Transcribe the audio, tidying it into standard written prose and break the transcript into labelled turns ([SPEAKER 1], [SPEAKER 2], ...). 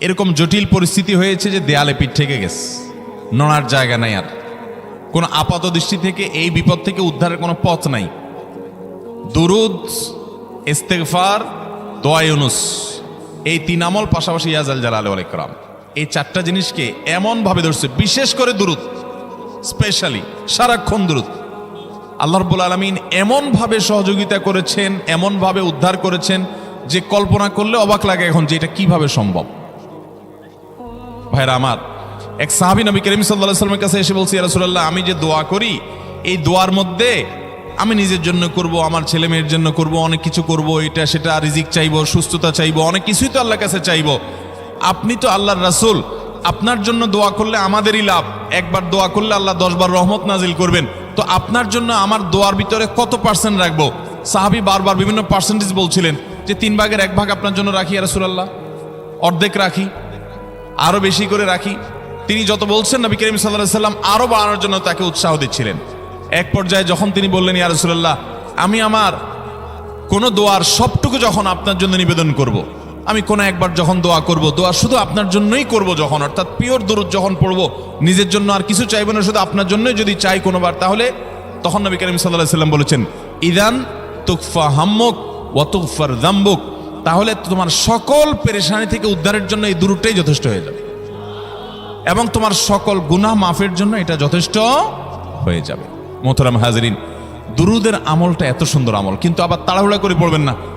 [SPEAKER 1] এরকম জটিল পরিস্থিতি হয়েছে যে দেয়ালে পিঠ থেকে গেছে, নড়ার জায়গা নাই, আর কোনো আপাত দৃষ্টি থেকে এই বিপদ থেকে উদ্ধারের কোনো পথ নাই। দুরুদ, ইস্তেগফার, দোয়া ইউনুস, এই তিন আমল পাশাপাশি ইয়াজাল জালাল ওয়াল ইকরাম, এই চারটা জিনিসকে এমন ভাবে ধরছে, বিশেষ করে দুরুদ, স্পেশালি সারাক্ষণ দুরুদ। আল্লাহ রাব্বুল আলামিন এমন ভাবে সহযোগিতা করেছেন, এমন ভাবে উদ্ধার করেছেন যে কল্পনা করলে অবাক লাগে এখন যে এটা কিভাবে সম্ভব। ভাইরা আমার, এক সাহাবী নবী করিম সাল্লাল্লাহু আলাইহি ওয়াসাল্লামের কাছে এসে বলছে, ইয়া রাসূলুল্লাহ, আমি যে দোয়া করি এই দোয়ার মধ্যে আমি নিজের জন্য করব, আমার ছেলে মেয়ের জন্য করব, অনেক কিছু করব, এটা সেটা, রিজিক চাইবো, সুস্থতা চাইবো, অনেক কিছুই তো আল্লাহর কাছে চাইবো। আপনি তো আল্লাহর রাসূল, আপনার জন্য দোয়া করলে আমাদেরই লাভ, একবার দোয়া করলে আল্লাহ 10 বার রহমত নাজিল করবেন, তো আপনার জন্য আমার দোয়ার ভিতরে কত পার্সেন্ট রাখবো? সাহাবী বারবার বিভিন্ন পার্সেন্টেজ বলছিলেন যে 3 ভাগের 1 ভাগ আপনার জন্য রাখি ইয়া রাসূলুল্লাহ, অর্ধেক রাখি, আরো বেশি করে রাখি। তিনি যত বলছেন নবী করিম সাল্লাল্লাহু আলাইহি ওয়াসাল্লাম আরো বাড়ানোর জন্য তাকে উৎসাহ দিচ্ছিলেন। এক পর্যায়ে যখন তিনি বললেন, ইয়া রাসূলুল্লাহ, আমি আমার কোন দোয়ার সবটুকু যখন আপনার জন্য নিবেদন করব, আমি কোন একবার যখন দোয়া করব, দোয়া শুধু আপনার জন্যই করব যখন, অর্থাৎ পিওর দরুদ যখন পড়ব, নিজের জন্য আর কিছু চাইব না, শুধু আপনার জন্যই যদি চাই কোনোবার, তাহলে তখন নবী করিম সাল্লাল্লাহু আলাইহি ওয়াসাল্লাম বলেছেন, ইদান তুকফা হাম্মুক ওয়া তুগফার যামবুক, তাহলে তোমার সকল পেরেশানি থেকে উদ্ধারের জন্য এই দুরুদটাই যথেষ্ট হয়ে যাবে, এবং তোমার সকল গুনাহ মাফের জন্য এটা যথেষ্ট হয়ে যাবে। মোহতারাম হাজরিন, দুরুদের আমলটা এত সুন্দর আমল, কিন্তু আবার তাড়াহুড়া করে পড়বেন না।